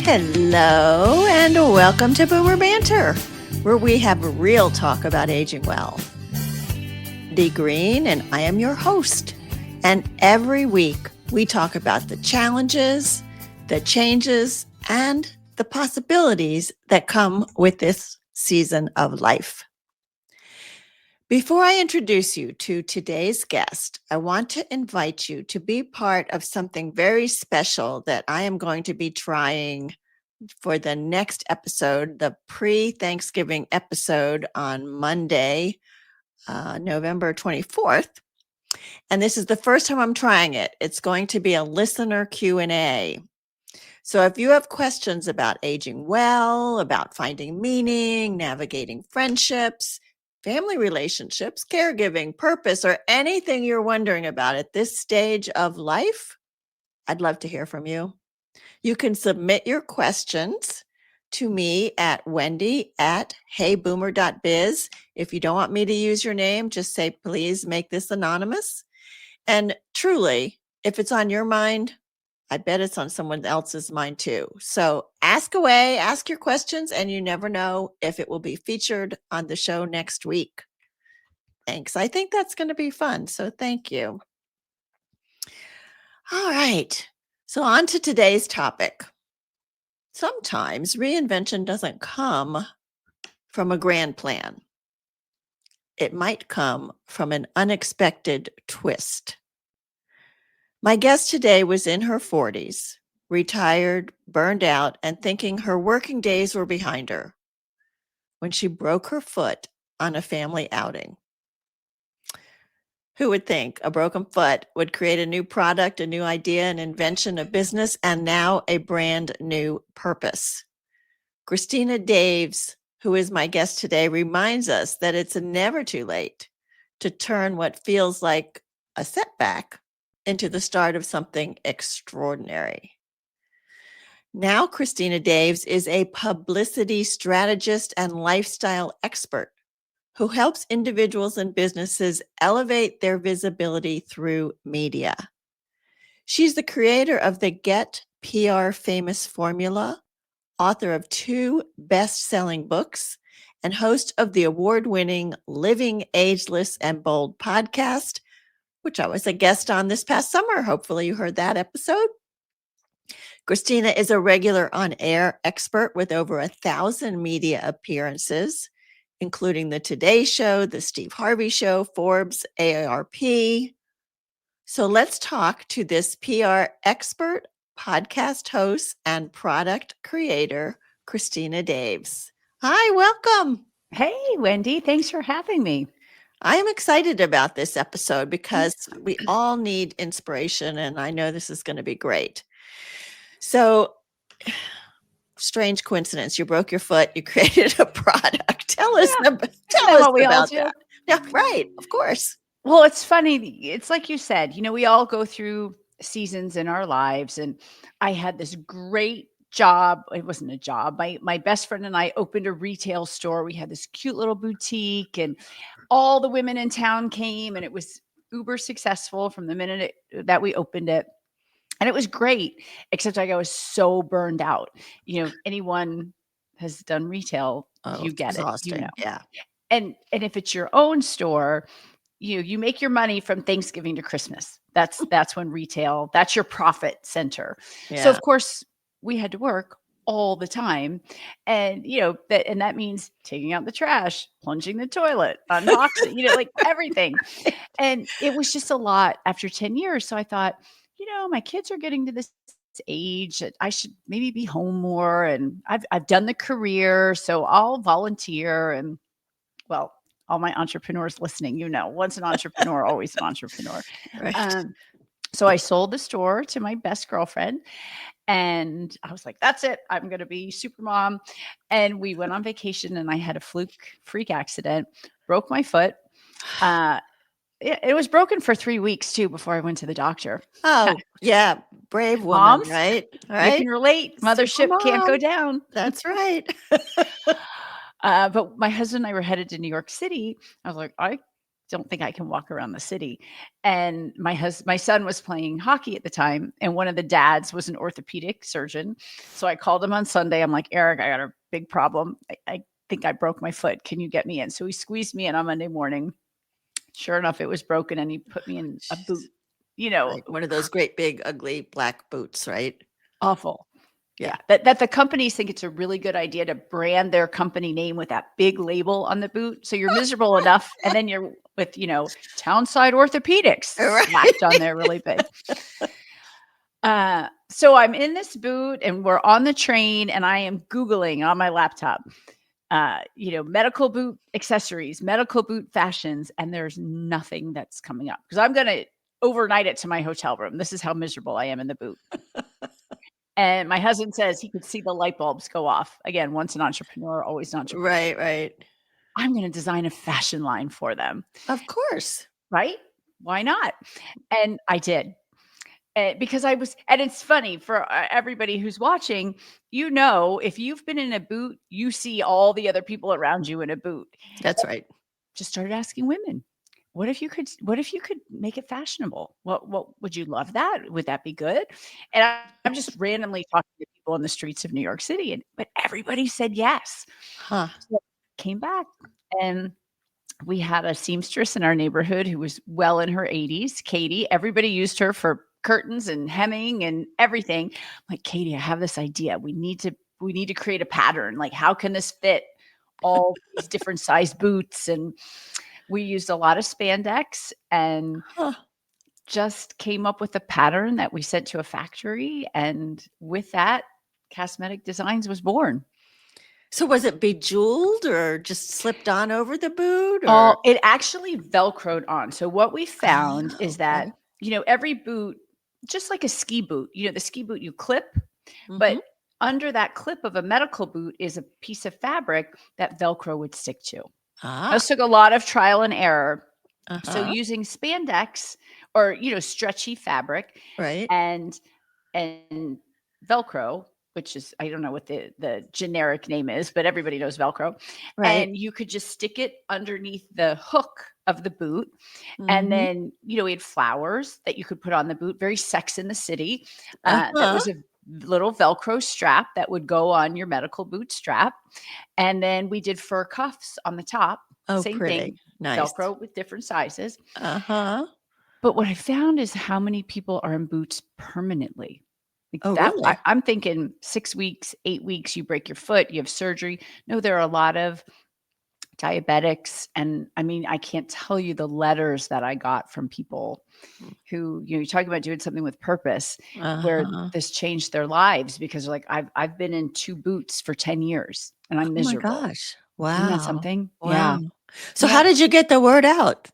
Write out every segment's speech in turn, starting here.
Hello, and welcome to Boomer Banter, where we have real talk about aging well. Dee Green, and I am your host. And every week, we talk about the challenges, the changes, and the possibilities that come with this season of life. Before I introduce you to today's guest, I want to invite you to be part of something very special that I am going to be trying for the next episode, the pre-Thanksgiving episode on Monday, November 24th. And this is the first time I'm trying it. It's going to be a listener Q&A. So if you have questions about aging well, about finding meaning, navigating friendships, family relationships, caregiving, purpose, or anything you're wondering about at this stage of life, I'd love to hear from you. You can submit your questions to me at wendy@heyboomer.biz. If you don't want me to use your name, just say, please make this anonymous. And truly, if it's on your mind, I bet it's on someone else's mind too. So ask away, ask your questions, and you never know if it will be featured on the show next week. Thanks. I think that's going to be fun. So thank you. All right. So on to today's topic. Sometimes reinvention doesn't come from a grand plan. It might come from an unexpected twist. My guest today was in her 40s, retired, burned out, and thinking her working days were behind her when she broke her foot on a family outing. Who would think a broken foot would create a new product, a new idea, an invention, a business, and now a brand new purpose? Christina Daves, who is my guest today, reminds us that it's never too late to turn what feels like a setback into the start of something extraordinary. Now, Christina Daves is a publicity strategist and lifestyle expert who helps individuals and businesses elevate their visibility through media. She's the creator of the Get PR Famous formula, author of 2 best-selling books, and host of the award-winning Living Ageless and Bold podcast, which I was a guest on this past summer. Hopefully you heard that episode. Christina is a regular on-air expert with over 1,000 media appearances, including The Today Show, The Steve Harvey Show, Forbes, AARP. So let's talk to this PR expert, podcast host, and product creator, Christina Daves. Hi, welcome. Hey, Wendy. Thanks for having me. I am excited about this episode because we all need inspiration, and I know this is going to be great. So, strange coincidence. You broke your foot. You created a product. Tell us about that. Yeah, right. Of course. Well, it's funny. It's like you said, we all go through seasons in our lives. And I had this great job. It wasn't a job. My best friend and I opened a retail store. We had this cute little boutique and all the women in town came, and it was uber successful from the minute that we opened it. And it was great, except I was so burned out. Anyone has done retail, you get exhausting. it. Yeah. And if it's your own store, you make your money from Thanksgiving to Christmas. That's when retail, that's your profit center. Yeah. So of course we had to work all the time. And, that means taking out the trash, plunging the toilet, unboxing, like everything. And it was just a lot after 10 years. So I thought, my kids are getting to this age that I should maybe be home more. And I've done the career, so I'll volunteer. And well, all my entrepreneurs listening, once an entrepreneur, always an entrepreneur. Right. So I sold the store to my best girlfriend. And I was like, that's it. I'm going to be super mom. And we went on vacation and I had a freak accident, broke my foot. It was broken for 3 weeks too before I went to the doctor. Oh, yeah. Brave woman, Moms, right? You can relate. Mothership can't go down. That's right. But my husband and I were headed to New York City. I was like, I don't think I can walk around the city. And my son was playing hockey at the time, and one of the dads was an orthopedic surgeon. So I called him on Sunday. I'm like, Eric, I got a big problem. I think I broke my foot. Can you get me in? So he squeezed me in on Monday morning. Sure enough, it was broken, and he put me in a boot, Right. One of those great big ugly black boots, right? awful. Yeah. Yeah, that the companies think it's a really good idea to brand their company name with that big label on the boot. So you're miserable enough, and then you're with, Townside Orthopedics Right. slapped on there really big. So I'm in this boot, and we're on the train, and I am Googling on my laptop, medical boot accessories, medical boot fashions, and there's nothing that's coming up because I'm going to overnight it to my hotel room. This is how miserable I am in the boot. And my husband says he could see the light bulbs go off. Again, once an entrepreneur, always an entrepreneur. Right, right. I'm going to design a fashion line for them, Of course. right? Why not? And I did. Because and it's funny for everybody who's watching, if you've been in a boot, you see all the other people around you in a boot. That's right. Just started asking women, what if you could make it fashionable? What would you love that? Would that be good? And I'm just randomly talking to people in the streets of New York City, but everybody said yes. Huh. So I came back, and we had a seamstress in our neighborhood who was well in her 80s, Katie. Everybody used her for curtains and hemming and everything. I'm like, Katie, I have this idea. We need to create a pattern. Like, how can this fit all these different size boots? And we used a lot of spandex and just came up with a pattern that we sent to a factory. And with that, Cosmetic Designs was born. So was it bejeweled or just slipped on over the boot? Oh, it actually Velcroed on. So what we found is that, every boot, just like a ski boot, the ski boot you clip, but under that clip of a medical boot is a piece of fabric that Velcro would stick to. This took a lot of trial and error. So using spandex or, stretchy fabric, right, and Velcro, which is, I don't know what the generic name is, but everybody knows Velcro. right. And you could just stick it underneath the hook of the boot. And then, we had flowers that you could put on the boot, very Sex in the City. That was a little Velcro strap that would go on your medical boot strap. And then we did fur cuffs on the top. Oh, Same pretty. thing. Nice. Velcro with different sizes. But what I found is how many people are in boots permanently. Really? I'm thinking 6 weeks, 8 weeks, you break your foot, you have surgery. No, there are a lot of diabetics. And I mean, I can't tell you the letters that I got from people who, you're talking about doing something with purpose, where this changed their lives because like, I've been in 2 boots for 10 years and I'm miserable. Oh my gosh. Wow. Isn't that something? Wow. Yeah. So how did you get the word out?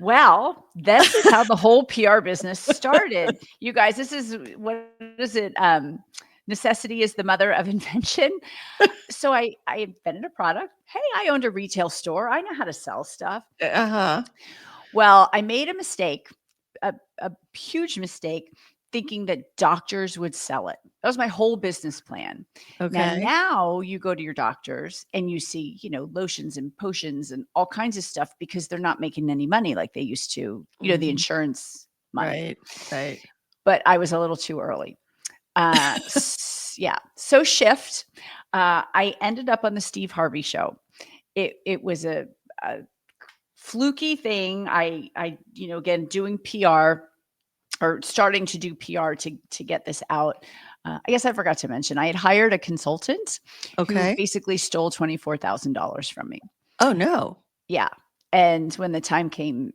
Well, this is how the whole PR business started. You guys, this is, what is it? Necessity is the mother of invention. So I invented a product. Hey, I owned a retail store. I know how to sell stuff. Well, I made a mistake, a huge mistake, thinking that doctors would sell it. That was my whole business plan. Okay. Now you go to your doctors and you see, lotions and potions and all kinds of stuff because they're not making any money like they used to, the insurance money. Right. But I was a little too early. Yeah. So shift. I ended up on the Steve Harvey show. It was a fluky thing. I again, doing PR or starting to do PR to get this out. I guess I forgot to mention, I had hired a consultant who basically stole $24,000 from me. Oh, no. Yeah. And when the time came,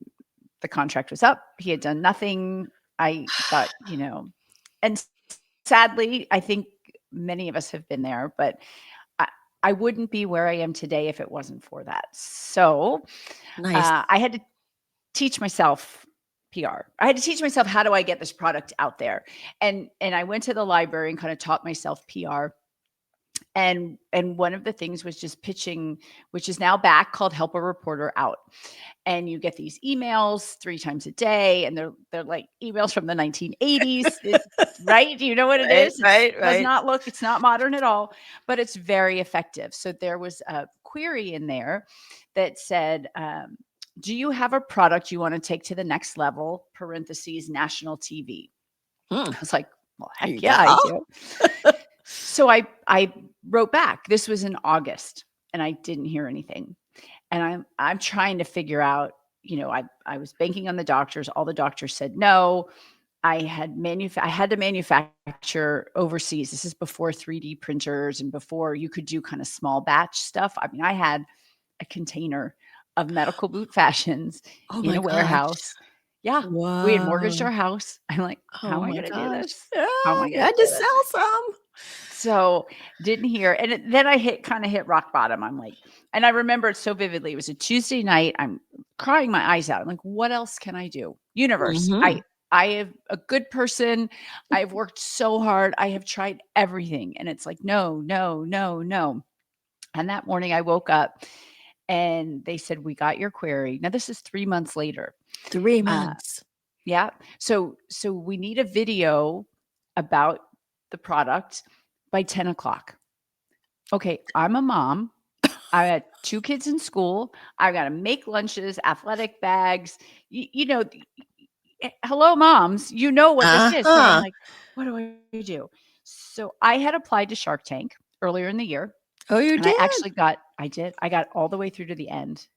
the contract was up. He had done nothing. I thought, and sadly, I think many of us have been there, but I wouldn't be where I am today if it wasn't for that. So nice. I had to teach myself PR. I had to teach myself, how do I get this product out there? And I went to the library and kind of taught myself PR. And one of the things was just pitching, which is now back, called Help a Reporter Out. And you get these emails 3 times a day, and they're like emails from the 1980s, right? Do you know what it is? Right. It's not modern at all, but it's very effective. So there was a query in there that said, do you have a product you want to take to the next level? Parentheses, national TV. Hmm. I was like, well, heck yeah, Yeah. I do. So I wrote back. This was in August, and I didn't hear anything. And I'm trying to figure out, I was banking on the doctors. All the doctors said no. I had to manufacture overseas. This is before 3D printers and before you could do kind of small batch stuff. I mean, I had a container of medical boot fashions Oh in my a gosh. warehouse. Yeah. We had mortgaged Whoa. our house. I'm like, how Oh am I my going to do gosh. this? How am Ah, I you going to had to do this? sell some. So didn't hear. And then I hit rock bottom. I'm like, and I remember it so vividly. It was a Tuesday night. I'm crying my eyes out. I'm like, what else can I do? Universe. Mhm. I am a good person. I've worked so hard. I have tried everything. And it's like, no, no, no, no. And that morning I woke up and they said, we got your query. Now this is 3 months later. 3 Uh, months. yeah. So we need a video about the product by 10 o'clock. Okay, I'm a mom. I had 2 kids in school. I got to make lunches, athletic bags. Hello, moms. You know what this is. So I'm Uh-huh. like, what do I do? So I had applied to Shark Tank earlier in the year, Oh, you and I did? actually I got all the way through to the end.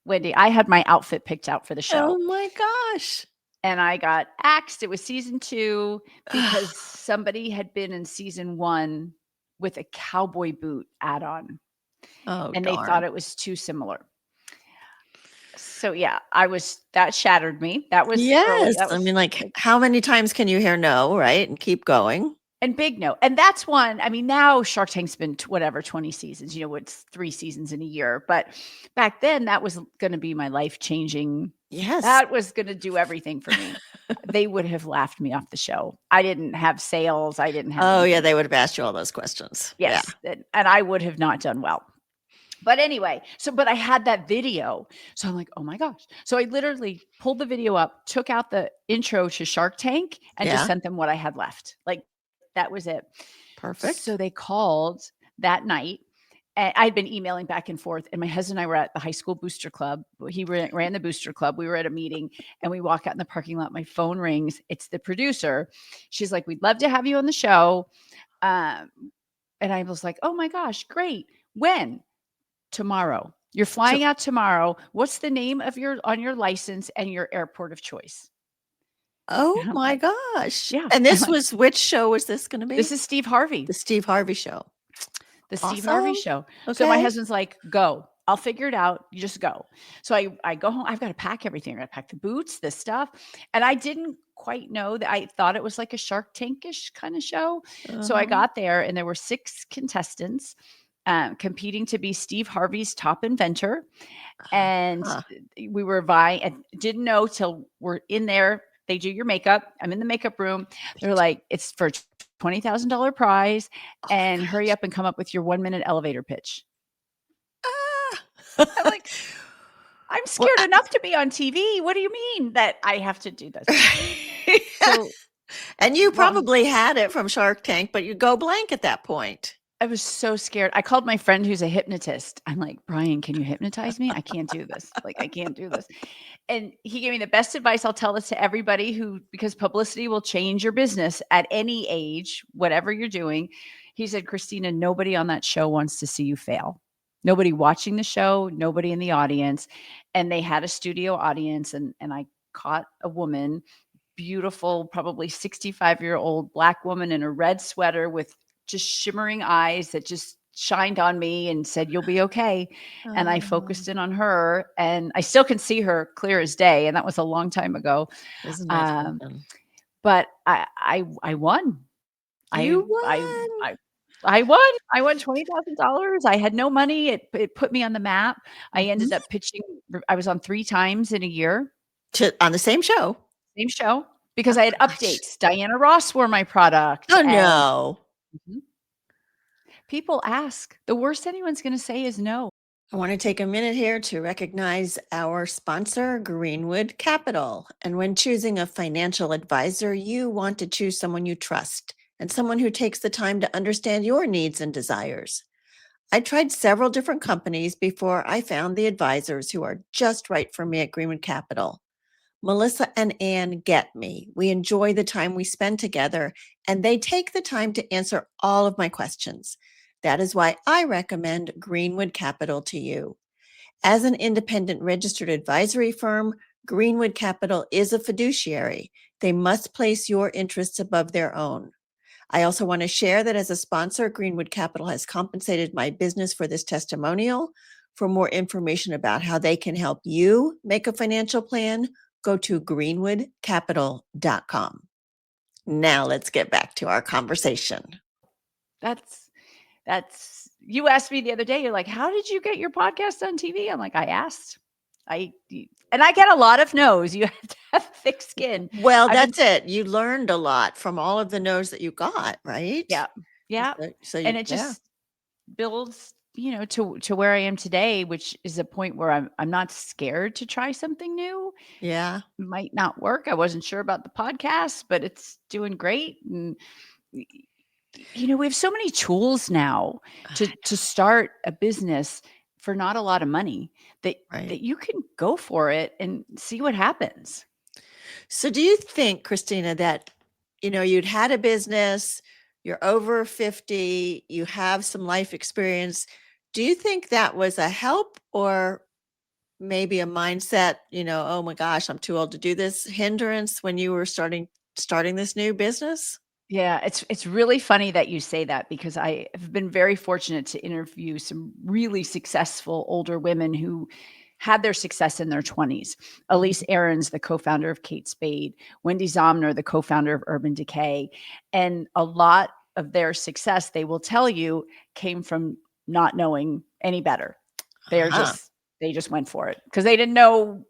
Wendy, I had my outfit picked out for the Oh show. my gosh. And I got axed. It was season 2 because somebody had been in season 1 with a cowboy boot add-on, Oh, and they thought darn. it was too similar. So, yeah, that shattered me. That was early. Yes. That I was mean, like, like how many times can you hear no, right? And keep going? and big no. And that's one. I mean, now Shark Tank's been whatever 20 seasons. It's 3 seasons in a year, but back then that was gonna be my life-changing. Yes. That was gonna do everything for me. They would have laughed me off the show. I didn't have sales. I didn't have Oh, yeah, anything. they would have asked you all those questions. Yeah. Yes, and I would have not done well. But anyway, but I had that video. So I'm like, "Oh my gosh." So I literally pulled the video up, took out the intro to Shark Tank, and just Yeah. sent them what I had left. Like, that was it. Perfect. So they called that night, and I'd been emailing back and forth, and my husband and I were at the high school booster club. He ran the booster club. We were at a meeting, and we walk out in the parking lot. My phone rings. It's the producer. She's like, "We'd love to have you on the show." Um, and I was like, "Oh my gosh, great. When?" "Tomorrow. You're So flying out tomorrow. What's the name of your license and your airport of choice?" oh And I'm my like, gosh. "Yeah." And I'm this like, was which show was this gonna "This be? is Steve Harvey, The Steve Harvey Show. the Steve Harvey Awesome. show." So my Okay. husband's like, "Go. I'll figure it out. You just go." So I go home. I've got to pack everything. I got to pack the boots, the stuff. And I didn't quite know that. I thought it was like a Shark Tankish kind of show. So I Uh-huh. got there and there were 6 contestants competing to be Steve Harvey's top inventor. And Huh. we were vying and didn't know till we're in there. They do your makeup. I'm in the makeup room. They're like, it's for $20,000 prize Oh my and hurry gosh. up and come up with your 1-minute elevator pitch. Ah. I'm like, I'm Well, scared enough to be on TV. What do you mean that I have to do this? So, and you well, probably had it from Shark Tank, but you go blank at that point. I was so scared. I called my friend who's a hypnotist. I'm like, "Brian, can you hypnotize me? I can't do this. Like, I can't do this." And he gave me the best advice. I'll tell this to everybody because publicity will change your business at any age, whatever you're doing. He said, "Christina, nobody on that show wants to see you fail. Nobody watching the show, nobody in the audience." And they had a studio audience, and I caught a woman, beautiful, probably 65-year-old Black woman in a red sweater with just shimmering eyes that just shined on me and said, "You'll be okay." And I focused Um, in on her, and I still can see her clear as day, and that was a long time ago. isn't that Um, something? but I won. I You I won. I I won. I won $20,000. I had no money. It put me on the map. I Mhm. ended up pitching. I was on 3 times in a year, On the same show. same show, because Oh I had gosh. updates. Diana Ross wore my product, Oh, and no. Mhm. People ask. The worst anyone's gonna say is no. I want to take a minute here to recognize our sponsor, Greenwood Capital. And when choosing a financial advisor, you want to choose someone you trust and someone who takes the time to understand your needs and desires. I tried several different companies before I found the advisors who are just right for me at Greenwood Capital. Melissa and Ann get me. We enjoy the time we spend together, and they take the time to answer all of my questions. That is why I recommend Greenwood Capital to you. As an independent registered advisory firm, Greenwood Capital is a fiduciary. They must place your interests above their own. I also want to share that as a sponsor, Greenwood Capital has compensated my business for this testimonial. For more information about how they can help you make a financial plan, go to greenwoodcapital.com. Now let's get back to our conversation. That's you asked me the other day, you're like, how did you get your podcast on TV? I'm like, I asked. And I get a lot of no's. You have to have thick skin. Well, that's it. You learned a lot from all of the no's that you got, right? Yeah. Yeah. So and it just builds, to where I am today, which is a point where I'm not scared to try something new. Yeah. It might not work. I wasn't sure about the podcast, but it's doing great. And we have so many tools now to start a business for not a lot of money that you can go for it and see what happens. So do you think, Christina, that, you'd had a business, you're over 50, you have some life experience. Do you think that was a help or maybe a mindset, oh my gosh, I'm too old to do this, hindrance when you were starting this new business? Yeah, it's really funny that you say that, because I have been very fortunate to interview some really successful older women who had their success in their 20s. Elise Aarons, the co-founder of Kate Spade, Wendy Zomner, the co-founder of Urban Decay. And a lot of their success, they will tell you, came from not knowing any better. They just went for it because they didn't know,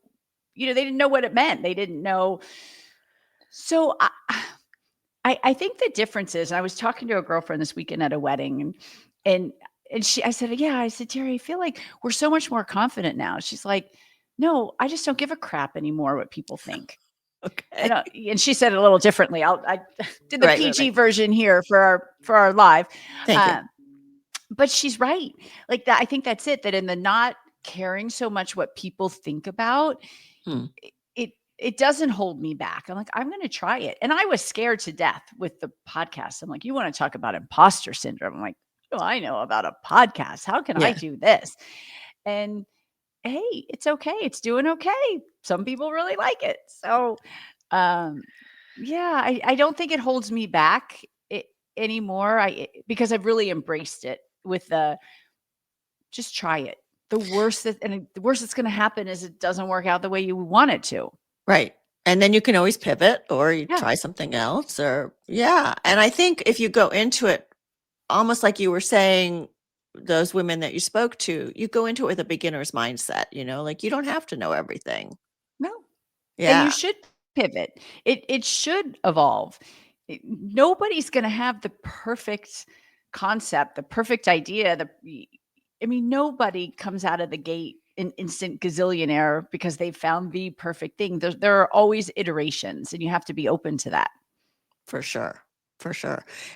they didn't know what it meant. They didn't know. So I think the difference is, I was talking to a girlfriend this weekend at a wedding, and I said, Terry, I feel like we're so much more confident now. She's like, no, I just don't give a crap anymore what people think. Okay. And she said it a little differently. I did the PG version here for our live. Thank you. But she's right. Like that. I think that's it. That in the not caring so much what people think about, it doesn't hold me back. I'm like, I'm going to try it. And I was scared to death with the podcast. I'm like, you want to talk about imposter syndrome? I'm like, oh, I know about a podcast. How can I do this? And hey, it's okay. It's doing okay. Some people really like it. So, I don't think it holds me back anymore. Because I've really embraced it with just try it. The worst that's going to happen is it doesn't work out the way you want it to. Right. And then you can always pivot or you try something else And I think if you go into it, almost like you were saying, those women that you spoke to, you go into it with a beginner's mindset, like you don't have to know everything. No. Yeah. And you should pivot. It should evolve. Nobody's going to have the perfect concept, the perfect idea. Nobody comes out of the gate an instant gazillionaire because they've found the perfect thing. There are always iterations, and you have to be open to that. For sure.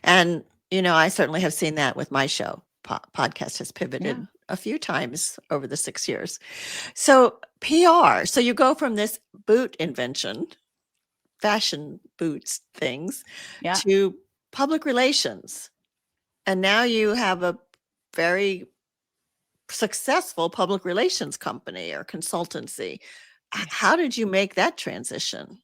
And, I certainly have seen that with my show. Podcast has pivoted a few times over the 6 years. So PR, so you go from this boot invention, fashion boots things, to public relations. And now you have a very successful public relations company or consultancy. How did you make that transition?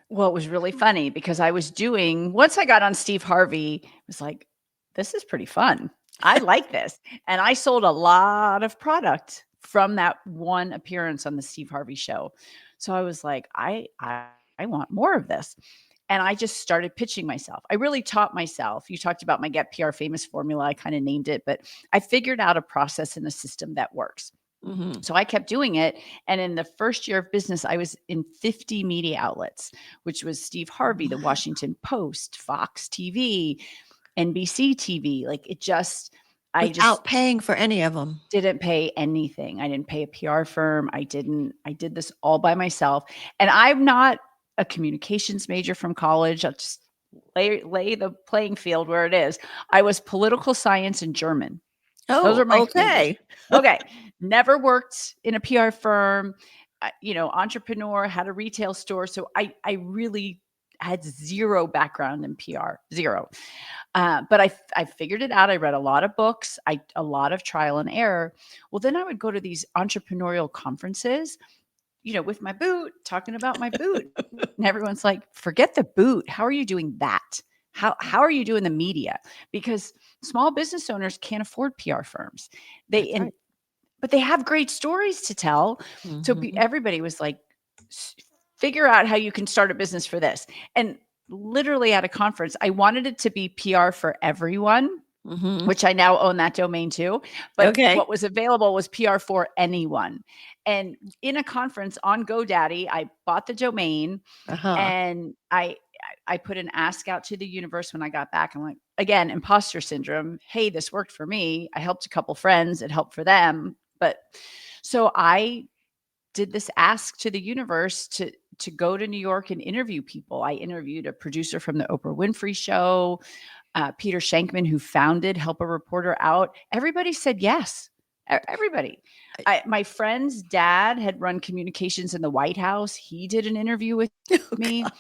Well, it was really funny because once I got on Steve Harvey, it was like, this is pretty fun. I like this. And I sold a lot of product from that one appearance on the Steve Harvey show. So I was like, I want more of this. And I just started pitching myself. I really taught myself. You talked about my Get PR Famous formula. I kind of named it, but I figured out a process and a system that works. So I kept doing it. And in the first year of business, I was in 50 media outlets, which was Steve Harvey, the Washington Post, Fox TV, NBC TV. Without paying for any of them. Didn't pay anything. I didn't pay a PR firm. I did this all by myself. And I'm not a communications major from college. I'll just lay the playing field where it is. I was political science and German. Those Oh, are my clues. okay. Okay. Never worked in a PR firm, entrepreneur, had a retail store. So I really had zero background in PR, zero. But I figured it out. I read a lot of books, a lot of trial and error. Well, then I would go to these entrepreneurial conferences, with my boot, talking about my boot. And everyone's like, forget the boot. How are you doing that? How are you doing the media? Because small business owners can't afford PR firms. That's right. But they have great stories to tell. So Mhm. everybody was like, figure out how you can start a business for this. And literally at a conference, I wanted it to be PR for everyone, Mhm. which I now own that domain too. But Okay. what was available was PR for anyone. And in a conference on GoDaddy, I bought the domain Uh-huh. and I put an ask out to the universe when I got back. I'm like, again, imposter syndrome. Hey, this worked for me. I helped a couple friends. It helped for them. But so I did this ask to the universe to go to New York and interview people. I interviewed a producer from the Oprah Winfrey Show, Peter Shankman, who founded Help a Reporter Out. Everybody said yes. Everybody. I My friend's dad had run communications in the White House. He did an interview with Oh me. gosh.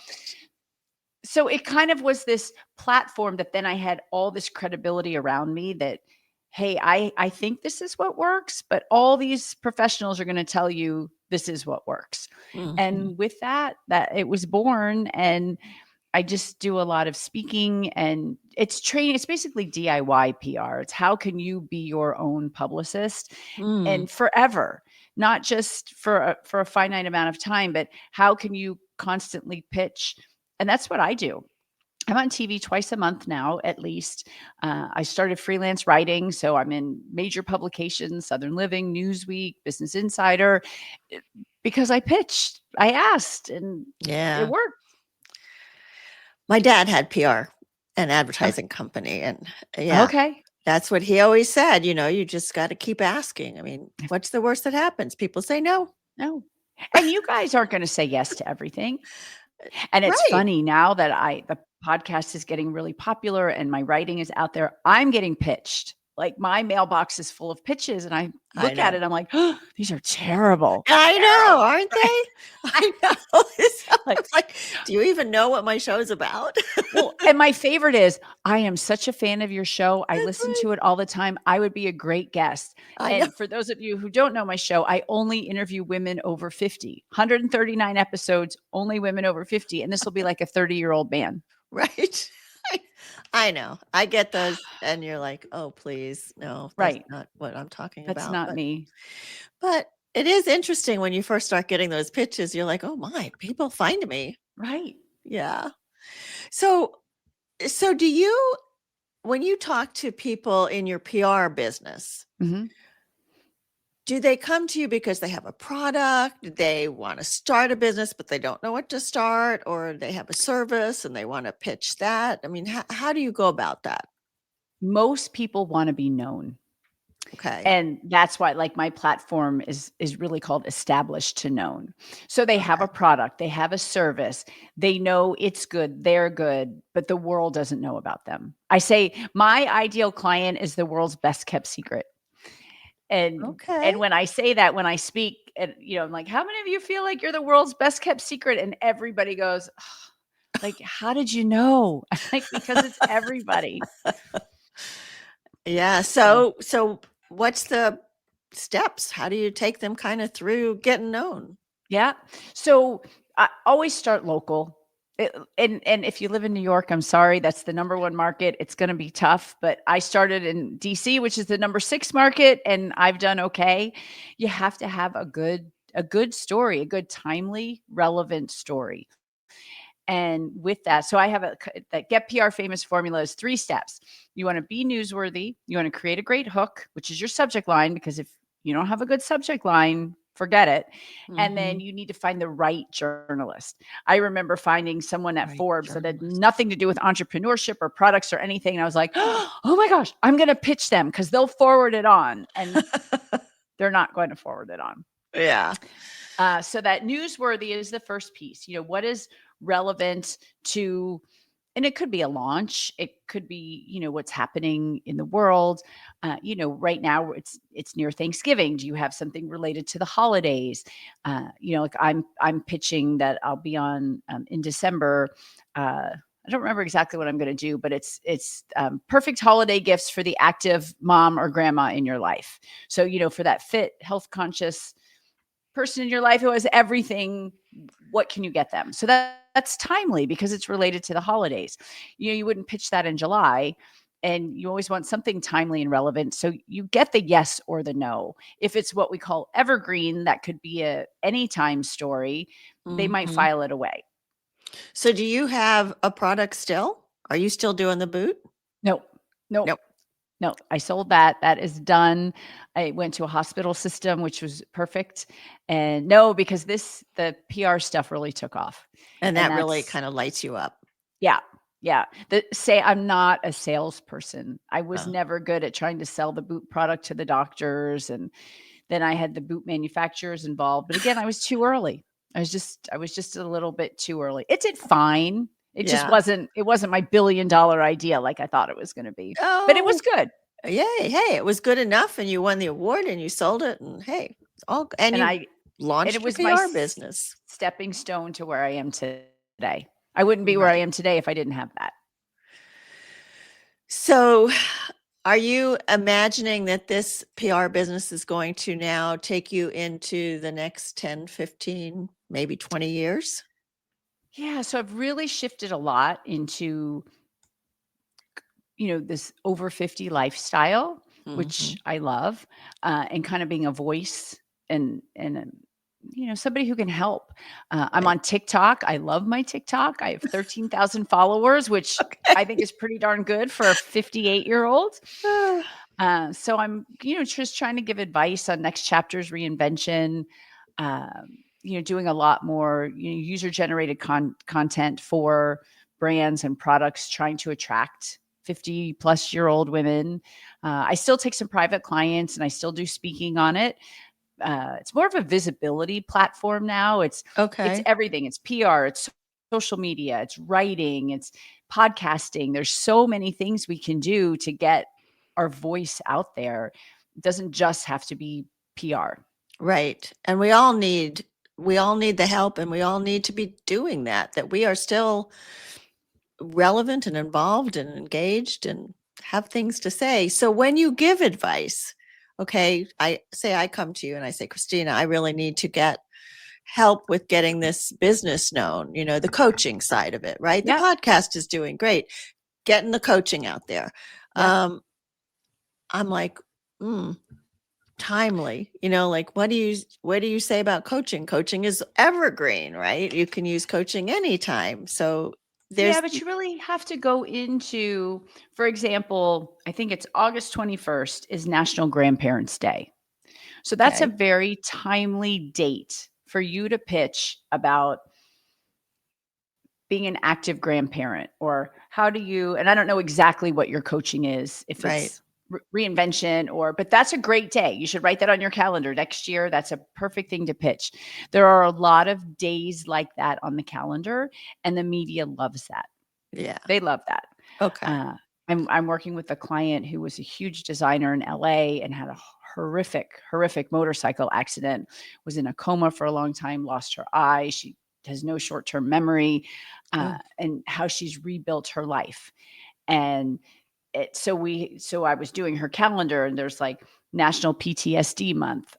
So it kind of was this platform that then I had all this credibility around me that, hey, I think this is what works, but all these professionals are going to tell you this is what works. Mhm. And with that it was born. And I just do a lot of speaking, and it's training. It's basically DIY PR. It's how can you be your own publicist Mm. and forever, not just for a finite amount of time, but how can you constantly pitch? And that's what I do. I'm on TV twice a month now, at least. I started freelance writing, so I'm in major publications: Southern Living, Newsweek, Business Insider, eh, because I pitched, I asked, and it Yeah. worked. My dad had PR, an Oh, advertising company, and yeah, okay. that's what he always said, you just gotta keep asking. I mean, what's the worst that happens? People say no. No. And you guys aren't going to say yes to everything. And it's Right. funny now that the podcast is getting really popular and my writing is out there, I'm getting pitched. Like my mailbox is full of pitches and I I look at know. it, I'm like, oh, these are terrible. I know, Terrible. aren't Right. they? I know. So Like, I'm like, "Do you even know what my show's about?" well, and my favorite is, I am such a fan of your show. I That's listen right. to it all the time. I would be a great guest. I know. And for those of you who don't know my show, I only interview women over 50. 139 episodes, only women over 50. And this will be like a 30-year-old man. Right. I I know. I get those, and you're like, "Oh, please, no, that's Right. not what I'm talking That's about." not But me. it is interesting when you first start getting those pitches, you're like, "Oh my, people find me." Right. Yeah. So so do you when you talk to people in your PR business, Mhm. do they come to you because they have a product? They want to start a business, but they don't know what to start, or they have a service and they want to pitch that? I mean, how do you go about that? Most people wanna be known, Okay. and that's why, like, my platform is really called established to known. So they have a Okay. product, they have a service, they know it's good, they're good, but the world doesn't know about them. I say my ideal client is the world's best kept secret. And Okay. when I say that, when I speak, and, I'm like, "How many of you feel like you're the world's best kept secret?" And everybody goes, like, "How did you know?" I'm like, "Because it's everybody." Yeah. So, So what's the steps? How do you take them kind of through getting known? yeah. So, I always start local. And if you live in New York, I'm sorry, that's the number 1 market. It's gonna be tough, but I started in DC, which is the number 6 market, and I've done okay. You have to have a good story, a good timely, relevant story. And with that, so I have that Get PR Famous formula is 3 steps. You want to be newsworthy, you want to create a great hook, which is your subject line, because if you don't have a good subject line, forget it. And then Mhm. you need to find the right journalist. I remember finding someone at Right. Forbes that had Journalist. nothing to do with entrepreneurship or products or anything. And I was like, oh my gosh, I'm going to pitch them because they'll forward it on. And they're not going to forward it on. Yeah. So that newsworthy is the first piece. What is relevant to and it could be a launch. It could be, what's happening in the world. Right now it's near Thanksgiving. Do you have something related to the holidays? Like I'm pitching that I'll be on in December. I don't remember exactly what I'm going to do, but it's perfect holiday gifts for the active mom or grandma in your life. So, for that fit, health conscious person in your life who has everything, what can you get them? So that's timely because it's related to the holidays. You wouldn't pitch that in July, and you always want something timely and relevant. So you get the yes or the no. If it's what we call evergreen, that could be a anytime story. They might Mhm. file it away. So do you have a product still? Are you still doing the boot? Nope. Nope. Nope. No, I sold that. That is done. I went to a hospital system, which was perfect. And no, because the PR stuff really took off. And And that really that's, kind of lights you up. yeah. Yeah. I'm not a salesperson. I was Oh. never good at trying to sell the boot product to the doctors. And then I had the boot manufacturers involved. But again, I was too early. I was just a little bit too early. It did fine. Yeah. It wasn't my $1 billion idea like I thought it was going to be, but it was Oh, good. yay. Hey, it was good enough and you won the award and you sold it and hey, it's all and And you I and it launched your was my PR business. stepping stone to where I am today. I wouldn't be where I Right. am today if I didn't have that. So are you imagining that this PR business is going to now take you into the next 10, 15, maybe 20 years? Yeah, so I've really shifted a lot into, this over 50 lifestyle, which Mhm. I love, and kind of being a voice and somebody who can help. I'm Right. on TikTok. I love my TikTok. I have 13,000 followers, which I think Okay. is pretty darn good for a 58-year-old. Ah, So I'm, just trying to give advice on next chapter's reinvention. Doing a lot more, user generated content for brands and products, trying to attract 50-plus-year-old women. I still take some private clients, and I still do speaking on it. It's more of a visibility platform now. It's okay. everything. It's PR. It's social media. It's writing. It's podcasting. There's so many things we can do to get our voice out there. It doesn't just have to be PR. Right. And we all need the help and we all need to be doing that we are still relevant and involved and engaged and have things to say. So when you give advice, okay, I come to you and I say, Christina, I really need to get help with getting this business known, the coaching side of it, right? The Yep. podcast is doing great, getting the coaching out there. Yep. I'm like, timely, like what do you say about coaching? Coaching is evergreen, right? You can use coaching anytime. So Yeah, there's but you really have to go into, for example, I think it's August 21st is National Grandparents' Day. So that's a okay. very timely date for you to pitch about being an active grandparent, or how do you, and I don't know exactly what your coaching is, if Right. it's reinvention, but that's a great day. You should write that on your calendar next year. That's a perfect thing to pitch. There are a lot of days like that on the calendar, and the media loves that. Yeah. They love that. Okay. Uh, I'm working with a client who was a huge designer in LA and had a horrific motorcycle accident, was in a coma for a long time, lost her eye. She has no short-term memory, Oh, and how she's rebuilt her life. And so I was doing her calendar, and there's like National PTSD Month,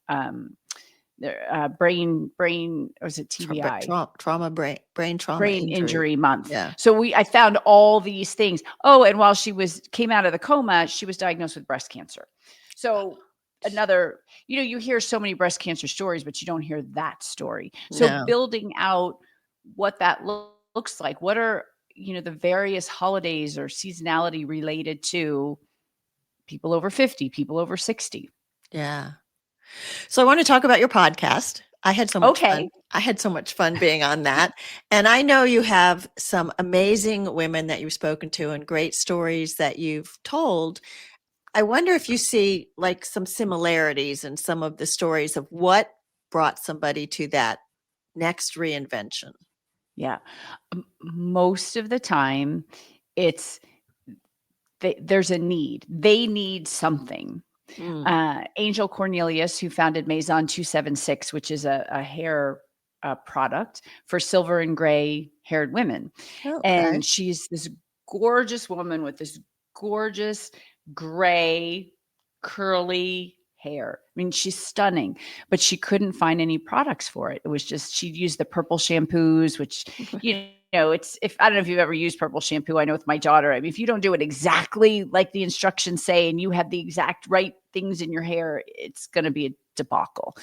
brain, or is it TBI? brain trauma Brain injury. injury month. Yeah. So I found all these things. Oh, and while she came out of the coma, she was diagnosed with breast cancer. So another, you hear so many breast cancer stories, but you don't hear that story. So No. building out what that looks like. What are, the various holidays or seasonality related to people over 50, people over 60? Yeah. So I want to talk about your podcast. I had so much fun. Okay. I had so much fun being on that. And I know you have some amazing women that you've spoken to and great stories that you've told. I wonder if you see like some similarities in some of the stories of what brought somebody to that next reinvention. Yeah. Most of the time, it's there's a need. They need something. Mm. Angel Cornelius, who founded Maison 276, which is a hair product for silver and gray haired women. Okay. And she's this gorgeous woman with this gorgeous gray, curly hair. I mean, she's stunning, but she couldn't find any products for it. It was just, she'd use the purple shampoos, which, it's, if I don't know if you've ever used purple shampoo. I know with my daughter, I mean, if you don't do it exactly like the instructions say and you have the exact right things in your hair, it's going to be a debacle.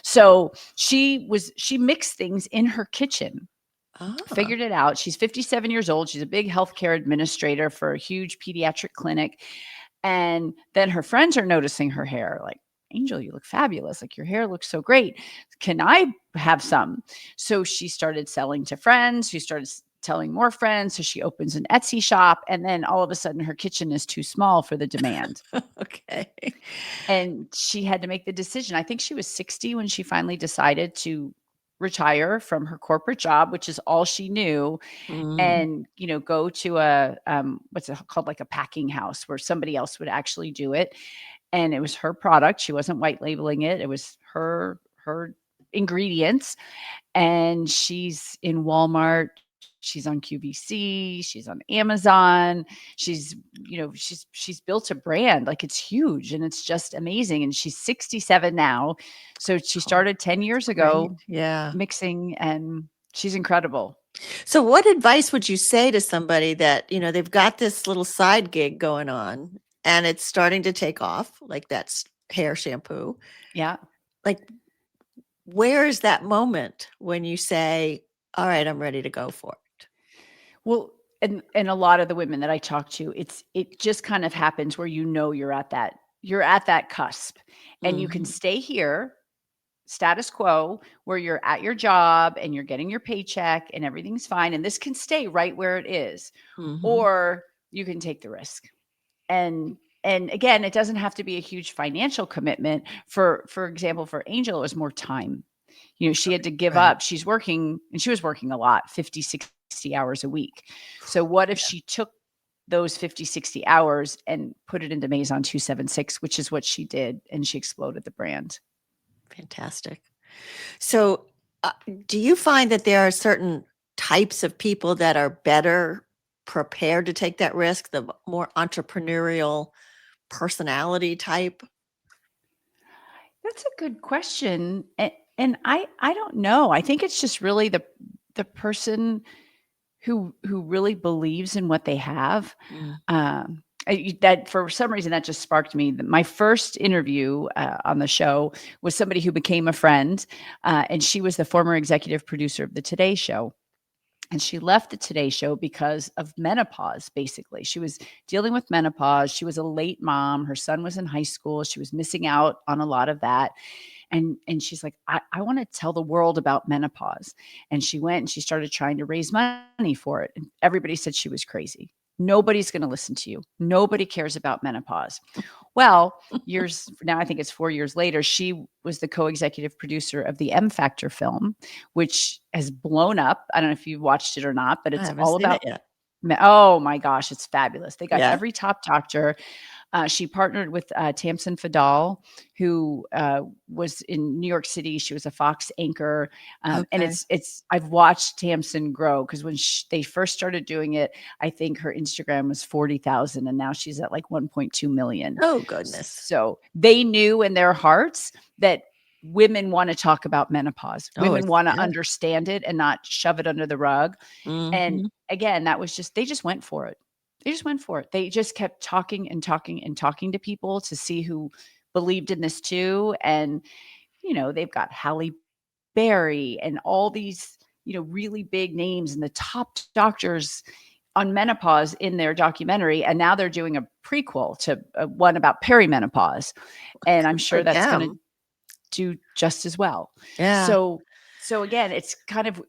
So she mixed things in her kitchen, Ah, figured it out. She's 57 years old. She's a big healthcare administrator for a huge pediatric clinic. And then her friends are noticing her hair, like, Angel, you look fabulous. Like, your hair looks so great. Can I have some? So she started selling to friends. She started telling more friends. So she opens an Etsy shop. And then all of a sudden, her kitchen is too small for the demand. okay. And she had to make the decision. I think she was 60 when she finally decided to retire from her corporate job, which is all she knew, Mm. and go to a what's it called, like a packing house where somebody else would actually do it. And it was her product. She wasn't white labeling it. It was her ingredients. And she's in Walmart, she's on QVC, she's on Amazon. She's built a brand, like, it's huge and it's just amazing. And she's 67 now. So she Oh, started 10 that's years great. ago Yeah. mixing, and she's incredible. So what advice would you say to somebody that, they've got this little side gig going on and it's starting to take off, like that's hair shampoo? Yeah. Like, where is that moment when you say, all right, I'm ready to go for it? Well, and a lot of the women that I talk to, it just kind of happens where you're at that cusp, and you can Mhm. stay here, status quo, where you're at your job and you're getting your paycheck and everything's fine, and this can stay right where it is, Mhm. or you can take the risk. And again, it doesn't have to be a huge financial commitment. For example, for Angel, it was more time. She had to give Right. up. She's working, and she was working a lot, 50, 60 hours a week. So what if she took those 50, 60 hours and put it into Maison 276, which is what she did, and she exploded the brand. Fantastic. So, do you find that there are certain types of people that are better prepared to take that risk, the more entrepreneurial personality type? That's a good question. And I don't know. I think it's just really the person who really believes in what they have. Mm. That for some reason that just sparked me. My first interview on the show was somebody who became a friend, and she was the former executive producer of the Today Show. And she left the Today Show because of menopause, basically. She was dealing with menopause. She was a late mom. Her son was in high school. She was missing out on a lot of that. And she's like, I want to tell the world about menopause. And she went and she started trying to raise money for it. And everybody said she was crazy. Nobody's going to listen to you. Nobody cares about menopause. Well, years now, I think it's 4 years later, she was the co-executive producer of the M Factor film, which has blown up. I don't know if you've watched it or not, but I it's haven't all seen it about yet. oh my gosh, it's fabulous. They got Yeah. every top doctor. She partnered with Tamsin Fadal, who was in New York City. She was a Fox anchor, and Okay. it's. I've watched Tamsin grow, because when they first started doing it, I think her Instagram was 40,000, and now she's at like 1.2 million. Oh, goodness. So they knew in their hearts that women want to talk about menopause. Oh, Women it's want to yeah. understand it and not shove it under the rug. And Mhm. again, that was just, they just went for it. They just went for it. They just kept talking and talking and talking to people to see who believed in this too. And, they've got Halle Berry and all these, really big names and the top doctors on menopause in their documentary. And now they're doing a prequel to one about perimenopause. And I'm Good for sure that's going to them. do just as well. Yeah. So again, it's kind of,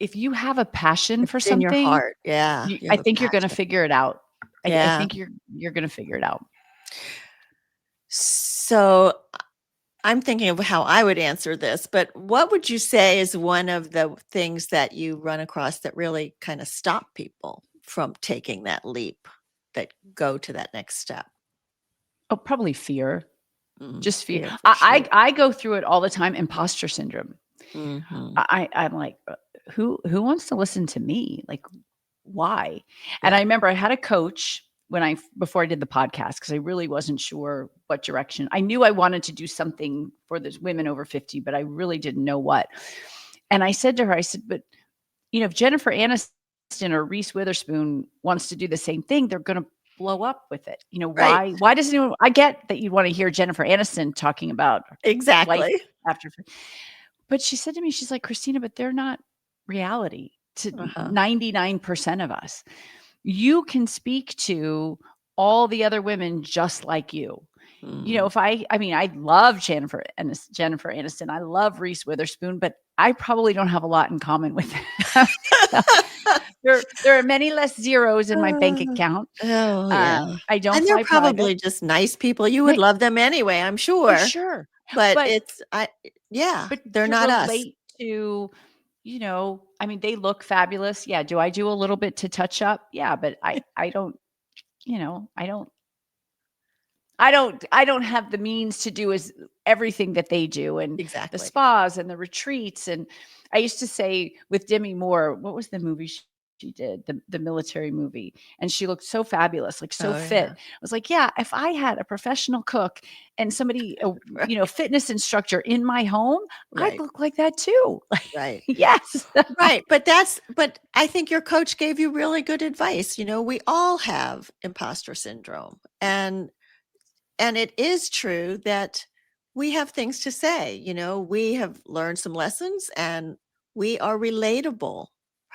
if you have a passion for It's in your something, heart. Yeah. You I have a think you're gonna passion. figure it out. I Yeah. think you're gonna figure it out. So I'm thinking of how I would answer this, but what would you say is one of the things that you run across that really kind of stop people from taking that leap, that go to that next step? Oh, probably fear. Just fear. Fear for sure. I go through it all the time, imposter syndrome. Mhm. I'm like, who wants to listen to me? Like, why? And Yeah. I remember I had a coach before I did the podcast, because I really wasn't sure what direction. I knew I wanted to do something for those women over 50, but I really didn't know what. And I said to her, I said, but if Jennifer Aniston or Reese Witherspoon wants to do the same thing, they're going to blow up with it. Right. Why does anyone, I get that you want to hear Jennifer Aniston talking about life Exactly. after, but she said to me, she's like, Christina, but they're not reality to Uh-huh. 99% of us. You can speak to all the other women just like you. Mm. If I mean, I love Jennifer Aniston. I love Reese Witherspoon, but I probably don't have a lot in common with them. So there are many less zeros in my bank Uh, account. oh, yeah. I don't And they're fly private. probably just nice people. You would They, love them anyway, I'm for sure. sure. But But yeah, but they're to not us. relate to, I mean, they look fabulous. Yeah. Do I do a little bit to touch up? Yeah, but I don't, you know, I don't have the means to do as everything that they do, and the Exactly. spas and the retreats. And I used to say with Demi Moore, what was the movie she did, the military movie, and she looked so fabulous, like so Oh, fit. yeah. I was like, yeah, if I had a professional cook and somebody, Right. fitness instructor in my home, I'd Right. look like that too. Right. Yes. Right. But I think your coach gave you really good advice. We all have imposter syndrome. And it is true that we have things to say. We have learned some lessons and we are relatable,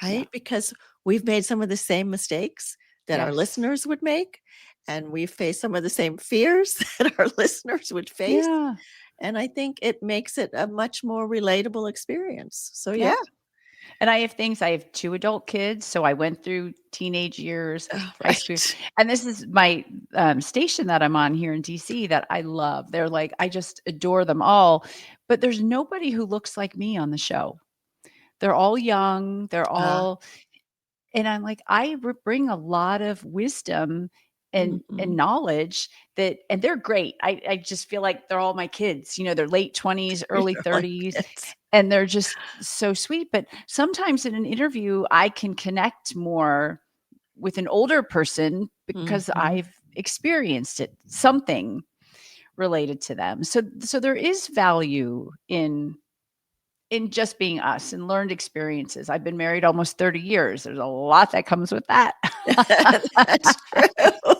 Yeah. right? Because we've made some of the same mistakes that our Yes. listeners would make, and we've faced some of the same fears that our listeners would face. Yeah. And I think it makes it a much more relatable experience. So, yeah. Yeah. And I have 2 adult kids, so I went through teenage years, Oh, high school, right. and this is my, station that I'm on here in DC that I love. They're like, I just adore them all, but there's nobody who looks like me on the show. They're all young, they're Uh, all, and I'm like, I bring a lot of wisdom and mhm. knowledge, and they're great. I just feel like they're all my kids. They're late 20s, early You're like 30s, it's and they're just so sweet. But sometimes in an interview, I can connect more with an older person because mhm. I've experienced it, something related to them. So there is value in just being us and learned experiences. I've been married almost 30 years. There's a lot that comes with that. That's true.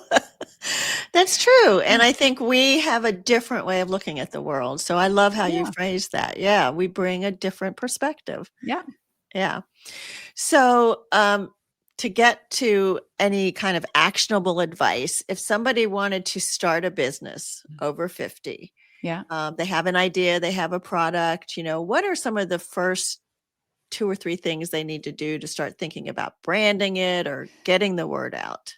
That's true, and I think we have a different way of looking at the world, so I love how you Yeah. phrase that. Yeah, we bring a different perspective. Yeah. Yeah. So, to get to any kind of actionable advice, if somebody wanted to start a business over 50, Yeah. they have an idea, they have a product, what are some of the first 2 or 3 things they need to do to start thinking about branding it or getting the word out?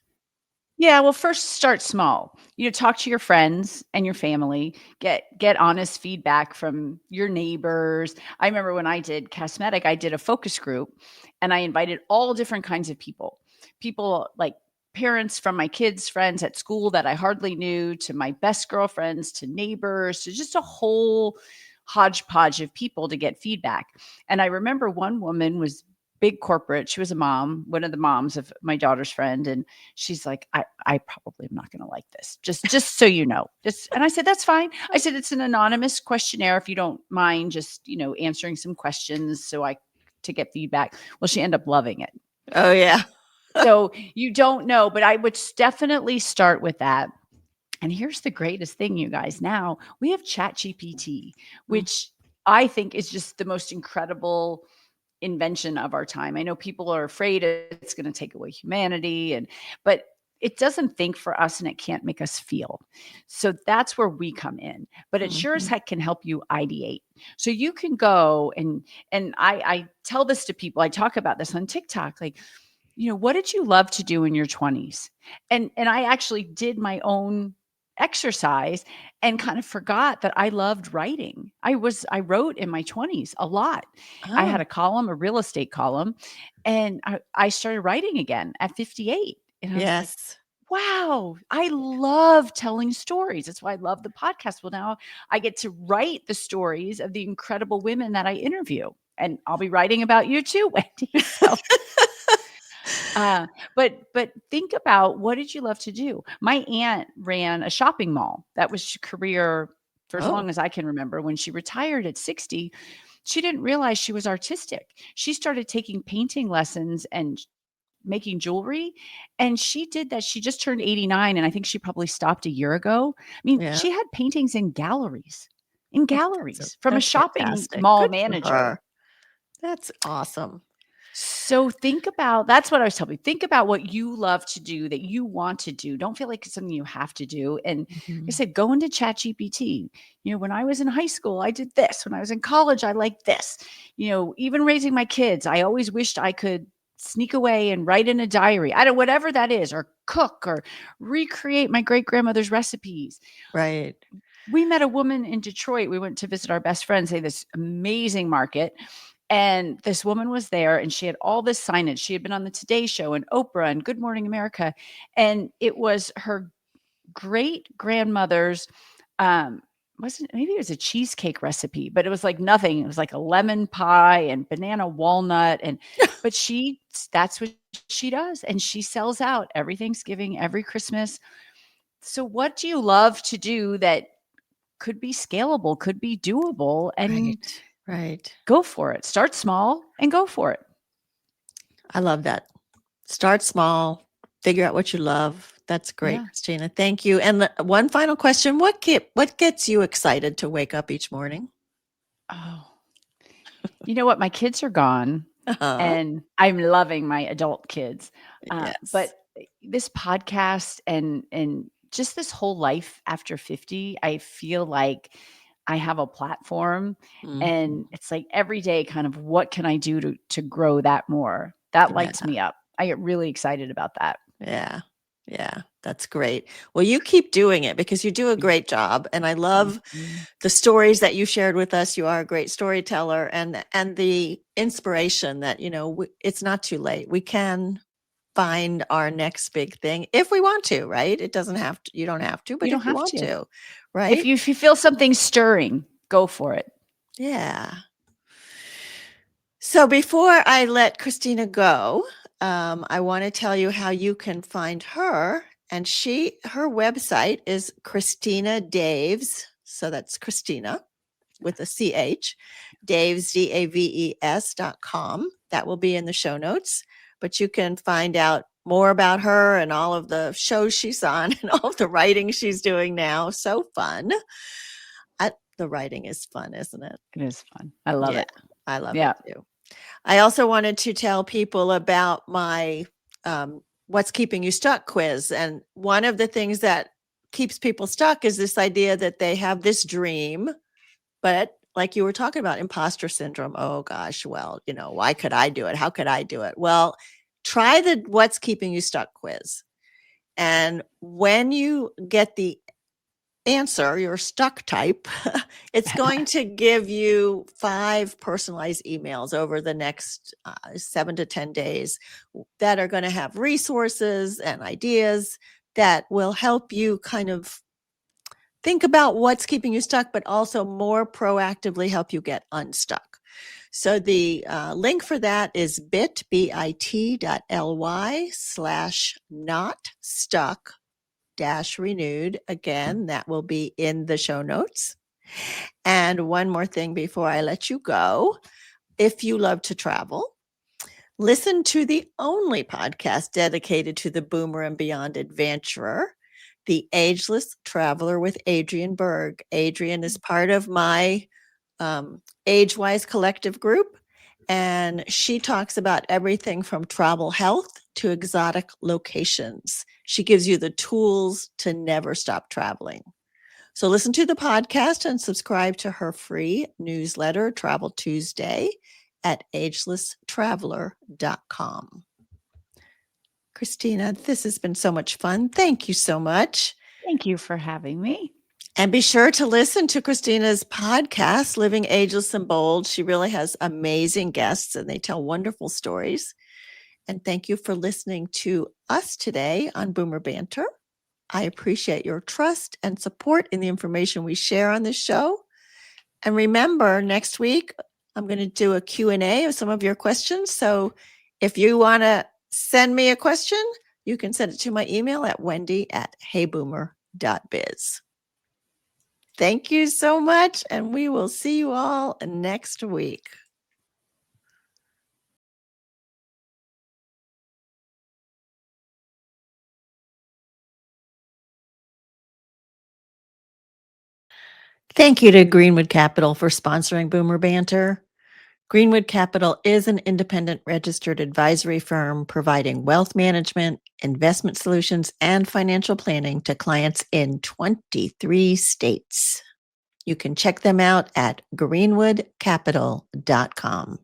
Yeah, well, first start small. Talk to your friends and your family. Get honest feedback from your neighbors. I remember when I did cosmetic, I did a focus group and I invited all different kinds of people. People like parents from my kids' friends at school that I hardly knew, to my best girlfriends, to neighbors, to just a whole hodgepodge of people to get feedback. And I remember one woman was big corporate. She was a mom, one of the moms of my daughter's friend, and she's like, I probably am not going to like this. Just so you know. And I said, that's fine. I said, it's an anonymous questionnaire. If you don't mind just, answering some questions to get feedback. Well, she ended up loving it. Oh, yeah. So you don't know, but I would definitely start with that. And here's the greatest thing, you guys. Now we have Chat GPT, Mm, which I think is just the most incredible invention of our time. I know people are afraid it's going to take away humanity, but it doesn't think for us and it can't make us feel. So that's where we come in. But it sure as mhm, heck can help you ideate. So you can go and I tell this to people. I talk about this on TikTok. Like, what did you love to do in your 20s? And I actually did my own exercise and kind of forgot that I loved writing. I wrote in my 20s a lot. I had Oh, a column, a real estate column, and I started writing again at 58. And I was like, yes. wow, I love telling stories. That's why I love the podcast. Well, now I get to write the stories of the incredible women that I interview. And I'll be writing about you too, Wendy. So uh, but think about, what did you love to do? My aunt ran a shopping mall. That was her career for as Oh, long as I can remember. When she retired at 60, she didn't realize she was artistic. She started taking painting lessons and making jewelry. And she did that. She just turned 89. And I think she probably stopped a year ago. I mean, yeah. she had paintings in Oh, galleries from a that's shopping fantastic. mall Good for manager. her. That's awesome. So think about, that's what I was telling you. Think about what you love to do, that you want to do. Don't feel like it's something you have to do. And like I Mhm. said, go into ChatGPT. When I was in high school, I did this. When I was in college, I liked this. Even raising my kids, I always wished I could sneak away and write in a diary. I don't, whatever that is, or cook or recreate my great grandmother's recipes. Right. We met a woman in Detroit. We went to visit our best friends, they this amazing market. And this woman was there and she had all this signage. She had been on the Today Show and Oprah and Good Morning America. And it was her great grandmother's, wasn't, maybe it was a cheesecake recipe, but it was like nothing. It was like a lemon pie and banana walnut. But that's what she does. And she sells out every Thanksgiving, every Christmas. So what do you love to do that could be scalable, could be doable, and Right. Right. go for it? Start small and go for it. I love that. Start small, figure out what you love. That's great, Yeah. Christina. Thank you. And one final question, what gets you excited to wake up each morning? Oh, you know what? My kids are gone Uh-huh. and I'm loving my adult kids. But Yes. this podcast and just this whole life after 50, I feel like I have a platform, and Mhm. it's like every day kind of, what can I do to grow that more? That lights Yeah. me up. I get really excited about that. Yeah. Yeah. That's great. Well, you keep doing it because you do a great job. And I Thank love you. the stories that you shared with us. You are a great storyteller, and the inspiration that, it's not too late. We can find our next big thing if we want to, right? It doesn't have to, you don't have to, You but if don't you have want to. to, If right? you feel something stirring, go for it. Yeah. So before I let Christina go, I want to tell you how you can find her. And her website is Christina Daves. So that's Christina with a CH, Daves, DAVES.com. That will be in the show notes. But you can find out more about her and all of the shows she's on and all of the writing she's doing now. So fun. The writing is fun, isn't it? It is fun. I love Yeah, it. I love it Yeah. too. I also wanted to tell people about my What's Keeping You Stuck quiz. And one of the things that keeps people stuck is this idea that they have this dream, but like you were talking about, imposter syndrome. Oh gosh, well, why could I do it? How could I do it? Well, try the What's Keeping You Stuck quiz. And when you get the answer, your stuck type, it's going to give you 5 personalized emails over the next 7 to 10 days that are going to have resources and ideas that will help you kind of think about what's keeping you stuck, but also more proactively help you get unstuck. So the link for that is bit.ly/not stuck -renewed. Again, that will be in the show notes. And one more thing before I let you go. If you love to travel, listen to the only podcast dedicated to the Boomer and Beyond adventurer, The Ageless Traveler with Adrian Berg. Adrian is part of my Age-Wise Collective group, and she talks about everything from travel health to exotic locations. She gives you the tools to never stop traveling. So listen to the podcast and subscribe to her free newsletter, Travel Tuesday, at agelesstraveler.com. Christina, this has been so much fun. Thank you so much. Thank you for having me. And be sure to listen to Christina's podcast, Living Ageless and Bold. She really has amazing guests and they tell wonderful stories. And thank you for listening to us today on Boomer Banter. I appreciate your trust and support in the information we share on this show. And remember, next week, I'm going to do a Q&A of some of your questions. So if you want to send me a question, you can send it to my email at wendy@heyboomer.biz. Thank you so much, and we will see you all next week. Thank you to Greenwood Capital for sponsoring Boomer Banter. Greenwood Capital is an independent registered advisory firm providing wealth management, investment solutions, and financial planning to clients in 23 states. You can check them out at greenwoodcapital.com.